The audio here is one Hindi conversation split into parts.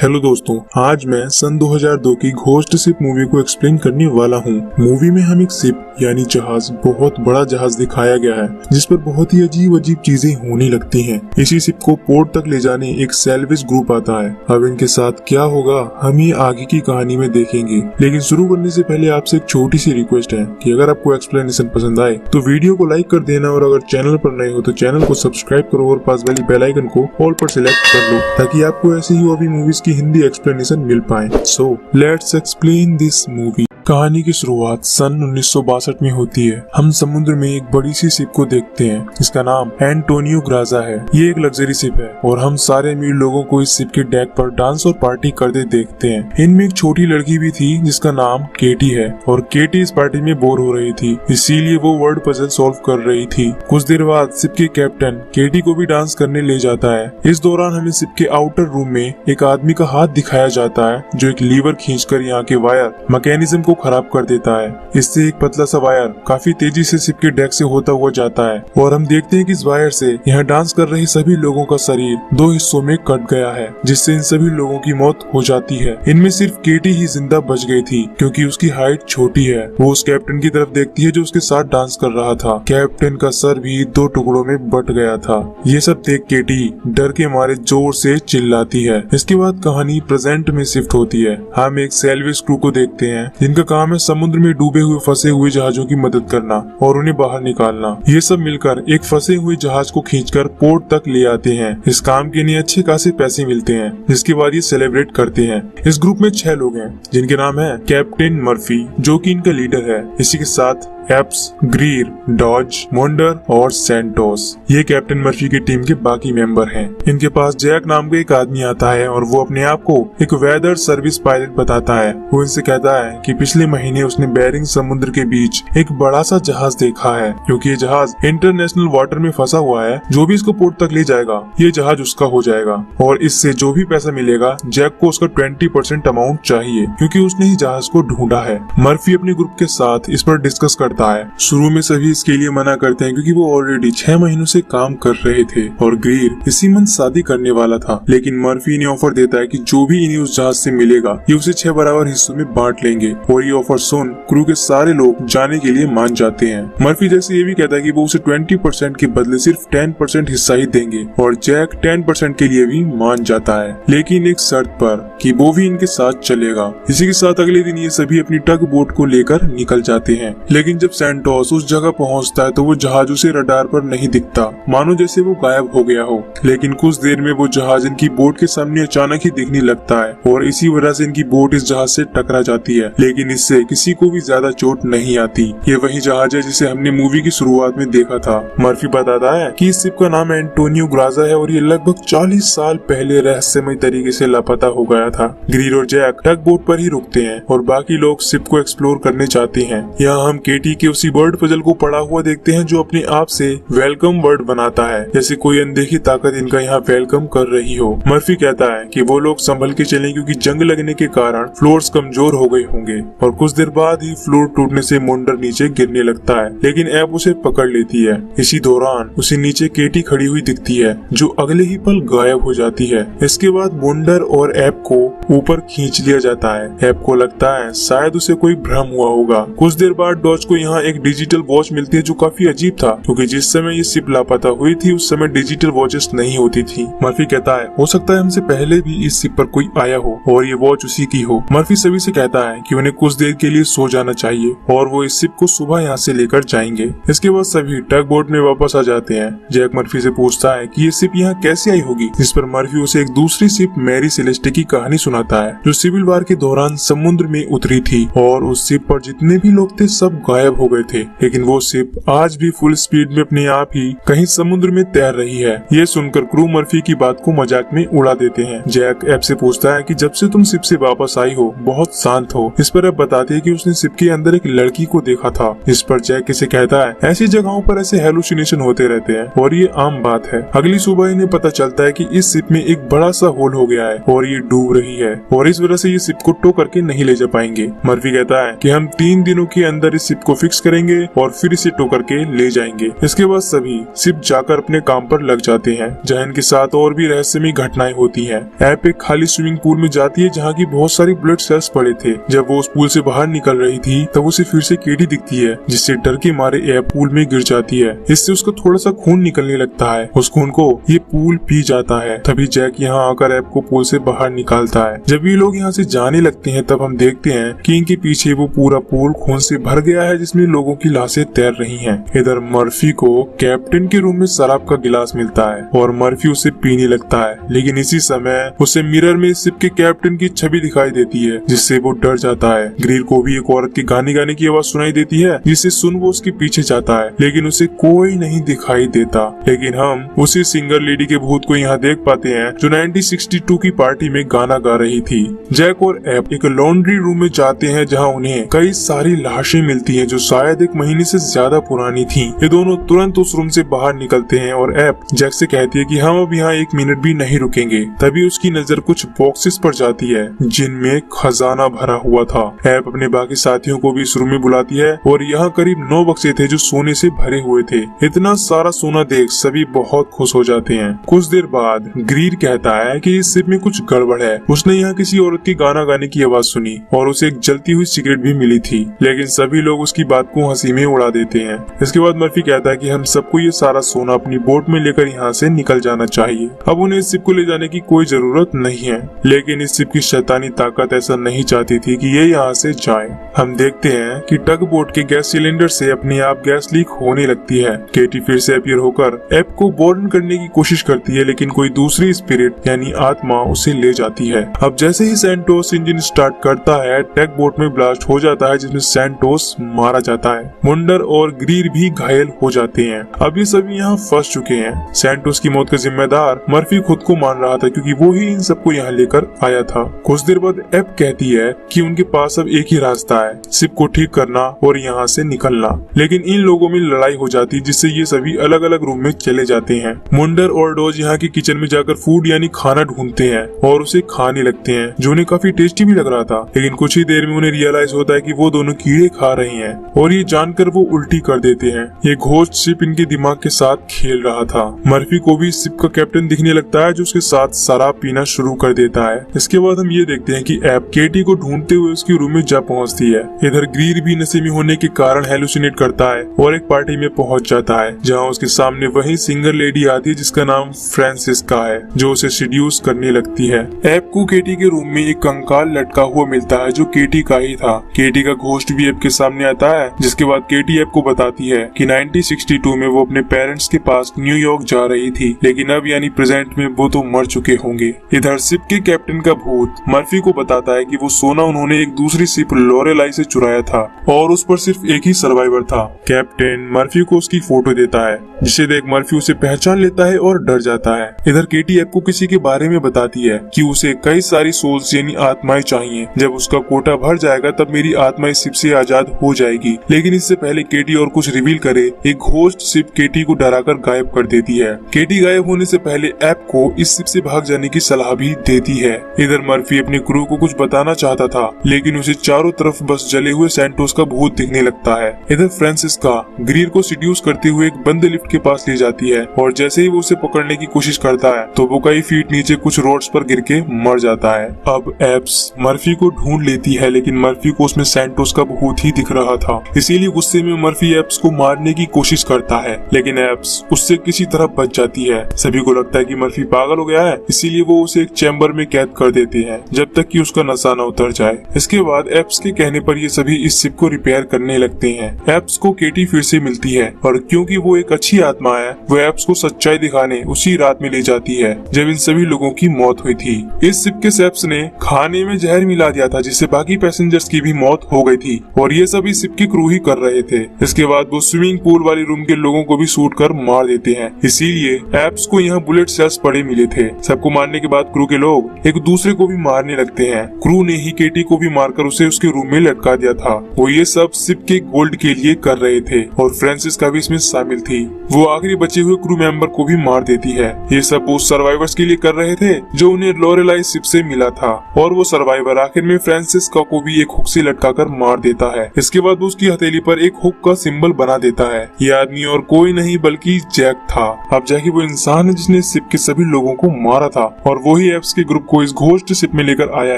हेलो दोस्तों, आज मैं सन 2002 की घोस्ट शिप मूवी को एक्सप्लेन करने वाला हूँ। मूवी में हम एक शिप यानी जहाज, बहुत बड़ा जहाज दिखाया गया है जिस पर बहुत ही अजीब अजीब चीजें होने लगती हैं। इसी शिप को पोर्ट तक ले जाने एक सैल्वेज ग्रुप आता है। अब इनके साथ क्या होगा हम ये आगे की कहानी में देखेंगे, लेकिन शुरू करने से पहले आपसे एक छोटी सी रिक्वेस्ट है कि अगर आपको एक्सप्लेनेशन पसंद आए तो वीडियो को लाइक कर देना, और अगर चैनल पर नए हो तो चैनल को सब्सक्राइब करो और पास वाली बेल आइकन को ऑल पर सिलेक्ट कर लो ताकि आपको ऐसे ही और भी मूवीज की हिंदी एक्सप्लेनेशन मिल पाए। So let's explain this movie. कहानी की शुरुआत सन 1962 में होती है। हम समुद्र में एक बड़ी सी शिप को देखते हैं जिसका नाम एंटोनियो ग्राजा है। ये एक लग्जरी शिप है और हम सारे अमीर लोगों को इस शिप के डेक पर डांस और पार्टी करते देखते हैं। इनमें एक छोटी लड़की भी थी जिसका नाम केटी है, और केटी इस पार्टी में बोर हो रही थी, इसीलिए वो वर्ड पजल सॉल्व कर रही थी। कुछ देर बाद शिप के कैप्टन केटी को भी डांस करने ले जाता है। इस दौरान हमें शिप के आउटर रूम में एक आदमी का हाथ दिखाया जाता है जो एक लीवर खींचकर यहाँ के वायर मैकेनिज्म को खराब कर देता है। इससे एक पतला सा वायर काफी तेजी से शिप के डेक से होता हुआ जाता है और हम देखते हैं कि इस वायर से यहाँ डांस कर रहे सभी लोगों का शरीर दो हिस्सों में कट गया है, जिससे इन सभी लोगों की मौत हो जाती है। इनमें सिर्फ केटी ही जिंदा बच गई थी क्योंकि उसकी हाइट छोटी है। वो उस कैप्टन की तरफ देखती है जो उसके साथ डांस कर रहा था। कैप्टन का सर भी दो टुकड़ों में बट गया था। ये सब देख केटी डर के मारे जोर से चिल्लाती है। इसके बाद कहानी प्रेजेंट में शिफ्ट होती है। हम एक सैल्वेज क्रू को देखते हैं जिनका काम है समुद्र में डूबे हुए फंसे हुए जहाजों की मदद करना और उन्हें बाहर निकालना। ये सब मिलकर एक फंसे हुए जहाज को खींचकर पोर्ट तक ले आते हैं। इस काम के लिए अच्छे खासे पैसे मिलते हैं, जिसके बाद ये सेलिब्रेट करते हैं। इस ग्रुप में 6 लोग हैं जिनके नाम है कैप्टन मर्फी जो कि इनका लीडर है। इसी के साथ एप्स, ग्रीर, डॉज, मोंडर और सैंटोस ये कैप्टन मर्फी की टीम के बाकी मेंबर हैं। इनके पास जैक नाम का एक आदमी आता है और वो अपने आप को एक वेदर सर्विस पायलट बताता है। वो इनसे कहता है कि पिछले महीने उसने बेरिंग समुद्र के बीच एक बड़ा सा जहाज देखा है, क्योंकि ये जहाज इंटरनेशनल वाटर में फंसा हुआ है। जो भी इसको पोर्ट तक ले जाएगा ये जहाज उसका हो जाएगा, और इससे जो भी पैसा मिलेगा जैक को उसका 20% अमाउंट चाहिए क्योंकि उसने ही जहाज को ढूंढा है। मर्फी अपने ग्रुप के साथ इस पर डिस्कस करता है। शुरू में सभी इसके लिए मना करते हैं क्योंकि वो ऑलरेडी 6 महीनों से काम कर रहे थे और ग्रीर इसी मंथ शादी करने वाला था। लेकिन मर्फी ने ऑफर देता है कि जो भी इन्हें उस जहाज से मिलेगा ये उसे 6 बराबर हिस्सों में बांट लेंगे, और ये ऑफर सुन क्रू के सारे लोग जाने के लिए मान जाते हैं। मर्फी जैसे ये भी कहता है कि वो उसे 20% के बदले सिर्फ 10% हिस्सा ही देंगे, और जैक 10% के लिए भी मान जाता है, लेकिन एक शर्त पर कि वो भी इनके साथ चलेगा। इसी के साथ अगले दिन ये सभी अपनी टग बोट को लेकर निकल जाते हैं। लेकिन जब सैंटोस उस जगह पहुंचता है तो वो जहाज उसे रडार पर नहीं दिखता, मानो जैसे वो गायब हो गया हो। लेकिन कुछ देर में वो जहाज इनकी बोट के सामने अचानक ही दिखने लगता है और इसी वजह से इनकी बोट इस जहाज से टकरा जाती है, लेकिन इससे किसी को भी ज्यादा चोट नहीं आती। ये वही जहाज है जिसे हमने मूवी की शुरुआत में देखा था। मर्फी बताता है कि इस शिप का नाम एंटोनियो ग्राजा है और ये लगभग 40 साल पहले रहस्यमय तरीके से लापता हो गया था। ग्रीर और जैक टग बोट पर ही रुकते हैं और बाकी लोग शिप को एक्सप्लोर करने चाहते हैं। यहाँ हम केटी के उसी वर्ड पजल को पड़ा हुआ देखते हैं जो अपने आप से वेलकम वर्ड बनाता है, जैसे कोई अनदेखी ताकत इनका यहाँ वेलकम कर रही हो। मर्फी कहता है कि वो लोग संभल के चलें क्योंकि जंग लगने के कारण फ्लोर्स कमजोर हो गए होंगे, और कुछ देर बाद ही फ्लोर टूटने से मोंडर नीचे गिरने लगता है, लेकिन एप उसे पकड़ लेती है। इसी दौरान उसे नीचे केटी खड़ी हुई दिखती है जो अगले ही पल गायब हो जाती है। इसके बाद मोंडर और एप को ऊपर खींच लिया जाता है। एप को लगता है शायद उसे कोई भ्रम हुआ होगा। कुछ देर बाद डॉज को यहाँ एक डिजिटल वॉच मिलती है जो काफी अजीब था, क्योंकि जिस समय ये शिप लापता हुई थी उस समय डिजिटल वॉचेस नहीं होती थी। मर्फी कहता है हो सकता है हमसे पहले भी इस शिप पर कोई आया हो और ये वॉच उसी की हो। मर्फी सभी से कहता है कि उन्हें कुछ देर के लिए सो जाना चाहिए और वो इस शिप को सुबह यहाँ से लेकर जाएंगे। इसके बाद सभी टग बोट में वापस आ जाते हैं। जैक मर्फी से पूछता है कि ये शिप यहाँ कैसे आई होगी, जिस पर मर्फी उसे एक दूसरी शिप मैरी सेलेस्टे की कहानी सुनाता है जो सिविल वार के दौरान समुद्र में उतरी थी, और उस शिप पर जितने भी लोग थे सब गायब हो गए थे, लेकिन वो शिप आज भी फुल स्पीड में अपने आप ही कहीं समुद्र में तैर रही है। ये सुनकर क्रू मर्फी की बात को मजाक में उड़ा देते हैं। जैक एप से पूछता है कि जब से तुम शिप से वापस आई हो बहुत शांत हो। इस पर एप बताती है कि उसने शिप के अंदर एक लड़की को देखा था। इस पर जैक इसे कहता है ऐसी जगहों पर ऐसे हेलुसिनेशन होते रहते हैं और ये आम बात है। अगली सुबह इन्हें पता चलता है कि इस शिप में एक बड़ा सा होल हो गया है और ये डूब रही है और इस वजह से ये शिप को टो करके नहीं ले जा पाएंगे। मर्फी कहता है कि हम 3 दिनों के अंदर इस शिप को फिक्स करेंगे और फिर इसे टो करके ले जाएंगे। इसके बाद सभी शिप जाकर अपने काम पर लग जाते हैं, जहाँ इनके साथ और भी रहस्यमयी घटनाएं होती हैं। ऐप एक खाली स्विमिंग पूल में जाती है जहाँ की बहुत सारी ब्लड सेल्स पड़े थे। जब वो उस पूल से बाहर निकल रही थी तब उसे फिर से केटी दिखती है, जिससे डर के मारे ऐप पूल में गिर जाती है। इससे उसका थोड़ा सा खून निकलने लगता है। उस खून को ये पूल पी जाता है। तभी जैक यहाँ आकर ऐप को पूल से बाहर निकालता है। जब ये लोग यहाँ से जाने लगते हैं तब हम देखते हैं कि इनके पीछे वो पूरा पूल खून से भर गया है, जिसमें लोगों की लाशें तैर रही हैं। इधर मर्फी को कैप्टन के रूम में शराब का गिलास मिलता है और मर्फी उसे पीने लगता है, लेकिन इसी समय उसे मिरर में शिप के कैप्टन की छवि दिखाई देती है, जिससे वो डर जाता है। ग्रीर को भी एक औरत की गाने गाने की आवाज सुनाई देती है, जिसे सुन वो उसके पीछे जाता है, लेकिन उसे कोई नहीं दिखाई देता। लेकिन हम उसी सिंगर लेडी के भूत को यहाँ देख पाते हैं जो 1962 की पार्टी में गाना गा रही थी। जैक और ऐप एक लॉन्ड्री रूम में जाते हैं जहाँ उन्हें कई सारी लाशें मिलती हैं जो शायद 1 महीने से ज्यादा पुरानी थी। ये दोनों तुरंत उस रूम से बाहर निकलते हैं और ऐप जैक से कहती है कि हम अब यहाँ 1 मिनट भी नहीं रुकेंगे। तभी उसकी नजर कुछ बॉक्सेस पर जाती है जिनमें खजाना भरा हुआ था। ऐप अपने बाकी साथियों को भी इस रूम में बुलाती है और यहाँ करीब 9 बक्से थे जो सोने से भरे हुए थे। इतना सारा सोना देख सभी बहुत खुश हो जाते हैं। कुछ देर बाद ग्रीर कहता है कि इस शिप में कुछ गड़बड़ है। उसने यहाँ किसी औरत की गाना गाने की आवाज सुनी और उसे एक जलती हुई सिगरेट भी मिली थी, लेकिन सभी लोग उसकी बात को हंसी में उड़ा देते हैं। इसके बाद मर्फी कहता है कि हम सबको ये सारा सोना अपनी बोट में लेकर यहाँ से निकल जाना चाहिए। अब उन्हें इस शिप को ले जाने की कोई जरूरत नहीं है, लेकिन इस शिप की शैतानी ताकत ऐसा नहीं चाहती थी कि ये यहाँ से जाए। हम देखते हैं कि टग बोट के गैस सिलेंडर से अपने आप गैस लीक होने लगती है। केटी फिर से अपीयर होकर ऐप को बोर्न करने की कोशिश करती है, लेकिन कोई दूसरी स्पिरिट यानी आत्मा उसे ले जाती है। अब जैसे ही सैंटोस इंजन स्टार्ट करता है, टग बोट में ब्लास्ट हो जाता है जिसमें सैंटोस मारा जाता है। मुंडर और ग्रीर भी घायल हो जाते हैं। अब ये सभी यहाँ फंस चुके हैं। सैंटोस की मौत का जिम्मेदार मर्फी खुद को मान रहा था, क्योंकि वो ही इन सबको यहाँ लेकर आया था। कुछ देर बाद ऐप कहती है कि उनके पास अब एक ही रास्ता है, शिप को ठीक करना और यहाँ से निकलना। लेकिन इन लोगों में लड़ाई हो जाती, जिससे ये सभी अलग अलग रूम में चले जाते हैं। मुंडर और डोज यहाँ के किचन में जाकर फूड यानी खाना ढूंढते हैं और उसे खाने लगते हैं, जो उन्हें काफी टेस्टी भी लग रहा था। लेकिन कुछ ही देर में उन्हें रियलाइज होता है कि वो दोनों कीड़े खा रहे हैं और ये जानकर वो उल्टी कर देते हैं। ये घोस्ट शिप इनके दिमाग के साथ खेल रहा था। मर्फी को भी शिप का कैप्टन दिखने लगता है, जो उसके साथ शराब पीना शुरू कर देता है। इसके बाद हम ये देखते हैं कि ऐप केटी को ढूंढते हुए उसके रूम में जा पहुंचती है। इधर ग्रीर भी नशे में होने के कारण हेलुसिनेट करता है और एक पार्टी में पहुंच जाता है, जहां उसके सामने वही सिंगर लेडी आती है जिसका नाम फ्रांसिस्का है, जो उसे सीड्यूस करने लगती है। ऐप को केटी के रूम में एक कंकाल लटका हुआ मिलता है जो केटी का ही था। केटी का घोस्ट भी ऐप के सामने आता है, जिसके बाद केटी ऐप को बताती है कि 1962 में वो अपने पेरेंट्स के पास न्यूयॉर्क जा रही थी, लेकिन अब यानी प्रेजेंट में वो तो मर चुके होंगे। इधर शिप के कैप्टन का भूत मर्फी को बताता है कि वो सोना उन्होंने एक दूसरी शिप लोरेलाई से चुराया था और उस पर सिर्फ एक ही सर्वाइवर था। कैप्टन मर्फी को उसकी फोटो देता है, जिसे देख मर्फी उसे पहचान लेता है और डर जाता है। इधर केटी ऐप को किसी के बारे में बताती है कि उसे कई सारी सोल्स यानी आत्माएं चाहिए। जब उसका कोटा भर जाएगा तब मेरी आत्मा इस शिप से आजाद हो जाएगी। लेकिन इससे पहले केटी और कुछ रिवील करे, एक घोस्ट शिप केटी को डराकर गायब कर देती है। केटी गायब होने से पहले ऐप को इस शिप से भाग जाने की सलाह भी देती है। इधर मर्फी अपने क्रू को कुछ बताना चाहता था, लेकिन उसे चारों तरफ बस जले हुए सैंटोस का भूत दिखने लगता है। इधर फ्रांसिस्का ग्रीर को सीड्यूस करते हुए एक बंद लिफ्ट के पास ले जाती है और जैसे ही वो उसे पकड़ने की कोशिश करता है तो वो कई फीट नीचे कुछ रोड्स पर गिर के मर जाता है। अब एप्स मर्फी को ढूंढ लेती है, लेकिन मर्फी को उसमें सैंटोस का भूत ही दिख रहा था। इसीलिए गुस्से में मर्फी एप्स को मारने की कोशिश करता है, लेकिन एप्स उससे किसी तरह बच जाती है। सभी को लगता है कि मर्फी पागल हो गया है, इसीलिए वो उसे एक चैम्बर में कैद कर देते हैं जब तक कि उसका नशा न उतर जाए। इसके बाद एप्स के कहने पर ये सभी इस शिप को रिपेयर करने लगते हैं। एप्स को केटी फिर से मिलती है और क्योंकि वो एक अच्छी आत्मा है, वो एप्स को सच्चाई दिखाने उसी रात में ले जाती है जब इन सभी लोगों की मौत हुई थी। इस शिप के सेप्स ने खाने में जहर मिला दिया था, जिससे बाकी पैसेंजर्स की भी मौत हो गई थी और ये सभी शिप की क्रू ही कर रहे थे। इसके बाद वो स्विमिंग पूल वाली रूम के लोगों को भी शूट कर मार देते हैं। इसीलिए एप्स को यहाँ बुलेट सेल्स पड़े मिले थे। सबको मारने के बाद क्रू के लोग एक दूसरे को भी मारने लगते हैं। क्रू ने ही केटी को भी मारकर उसे उसके रूम में लटका दिया था। वो ये सब शिप के गोल्ड के लिए कर रहे थे और फ्रांसिस का भी इसमें शामिल थी। वो आखिरी बचे हुए क्रू मेंबर को भी मार देती है। ये सब उस सर्वाइवर्स के लिए कर रहे थे जो उन्हें लोरेलाई इस शिप से मिला था और वो सर्वाइवर आखिर में फ्रांसिस्का को भी एक हुक से लटकाकर मार देता है। इसके बाद वो उसकी हथेली पर एक हुक का सिंबल बना देता है। ये आदमी और कोई नहीं बल्कि जैक था। अब जैक ही वो इंसान है जिसने शिप के सभी लोगों को मारा था और वो ही एप्स के ग्रुप को इस घोस्ट शिप में लेकर आया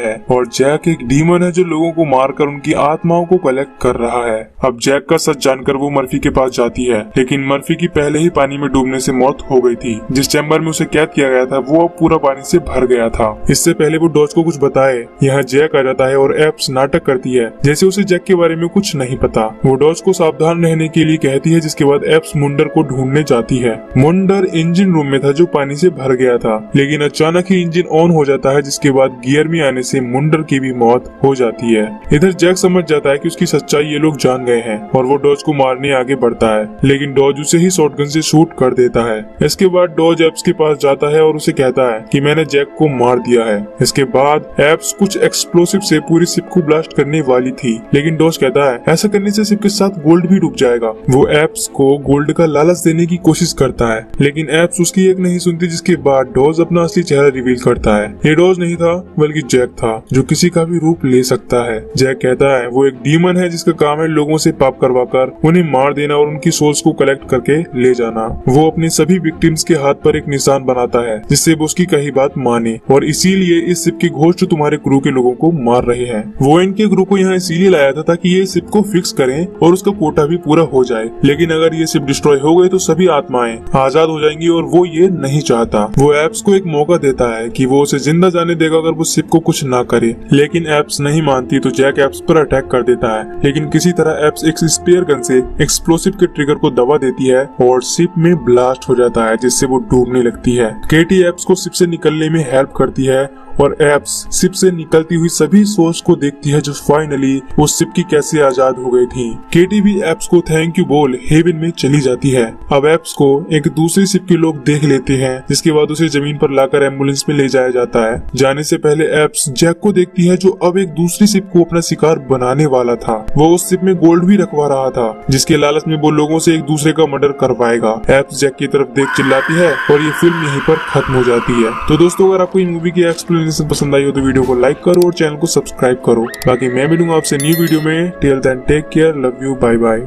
है। और जैक एक डीमन है जो लोगों को मारकर उनकी आत्माओं को कलेक्ट कर रहा है। अब जैक का सच जानकर वो मर्फी के पास जाती है, लेकिन मर्फी की पहले ही पानी में डूबने से मौत हो गई थी। जिस चैम्बर में उसे कैद किया गया था वो अब पूरा पानी से भर गया था। इससे पहले वो डॉज को कुछ बताए, यहाँ जैक आ जाता है और एप्स नाटक करती है जैसे उसे जैक के बारे में कुछ नहीं पता। वो डॉज को सावधान रहने के लिए कहती है, जिसके बाद एप्स मुंडर को ढूंढने जाती है। मुंडर इंजन रूम में था जो पानी से भर गया था, लेकिन अचानक ही इंजन ऑन हो जाता है, जिसके बाद गियर में आने से मुंडर की भी मौत हो जाती है। इधर जैक समझ जाता है कि उसकी सच्चाई ये लोग जान गए हैं और वो डॉज को मारने आगे बढ़ता है, लेकिन डॉज उसे ही शॉटगन से शूट कर देता है। इसके बाद डॉज एप्स के पास जाता है और उसे कहता है कि मैंने जैक को मार दिया है। इसके बाद एप्स कुछ एक्सप्लोसिव से पूरी शिप को ब्लास्ट करने वाली थी, लेकिन डॉज कहता है ऐसा करने से शिप के साथ गोल्ड भी डूब जाएगा। वो एप्स को गोल्ड का लालच देने की कोशिश करता है, लेकिन एप्स उसकी एक नहीं सुनती, जिसके बाद डॉज अपना असली चेहरा रिवील करता है। ये डॉज नहीं था बल्कि जैक था, जो किसी का भी रूप ले सकता है। जैक कहता है वो एक डीमन है जिसका काम है लोगों से पाप करवाकर उन्हें मार देना और उनकी सोल्स को कलेक्ट करके ले जाना। वो अपने सभी विक्टिम्स के हाथ पर एक निशान बनाता है जिससे वो उसकी कही बात माने, और इसीलिए इस शिप के घोस्ट तुम्हारे क्रू के लोगों को मार रहे हैं। वो इनके क्रू को यहाँ इसीलिए लाया था ताकि ये शिप को फिक्स करें और उसका कोटा भी पूरा हो जाए, लेकिन अगर ये शिप डिस्ट्रॉय हो गई तो सभी आत्माएं आजाद हो जाएंगी और वो ये नहीं चाहता। वो एप्स को एक मौका देता है कि वो उसे जिंदा जाने देगा अगर वो शिप को कुछ ना करे, लेकिन एप्स नहीं मानती तो जैक एप्स पर अटैक कर देता है, लेकिन किसी तरह एप्स एक स्पेयर गन से एक्सप्लोसिव के ट्रिगर को दबा देती है और शिप में ब्लास्ट हो जाता है, जिससे वो डूबने लगती है। केटी एप्स को शिप से निकलने में हेल्प करती है और एप्स शिप से निकलती हुई सभी सोर्स को देखती है जो फाइनली उस शिप की कैसे आजाद हो गई थी। केटी भी एप्स को थैंक यू बोल हेवन में चली जाती है। अब एप्स को एक दूसरी शिप के लोग देख लेते हैं, जिसके बाद उसे जमीन पर लाकर एम्बुलेंस में ले जाया जाता है। जाने से पहले एप्स जैक को देखती है जो अब एक दूसरी शिप को अपना शिकार बनाने वाला था। वो उस शिप में गोल्ड भी रखवा रहा था, जिसके लालच में वो लोगों से एक दूसरे का मर्डर करवाएगा। एप्स जैक की तरफ देख चिल्लाती है और ये फिल्म यहीं पर खत्म हो जाती है। तो दोस्तों, अगर आपको मूवी की एक्सप्लेनेशन पसंद आई हो तो वीडियो को लाइक करो और चैनल को सब्सक्राइब करो। बाकी मैं मिलूंगा आपसे न्यू वीडियो में। Till then take care, love you, bye bye.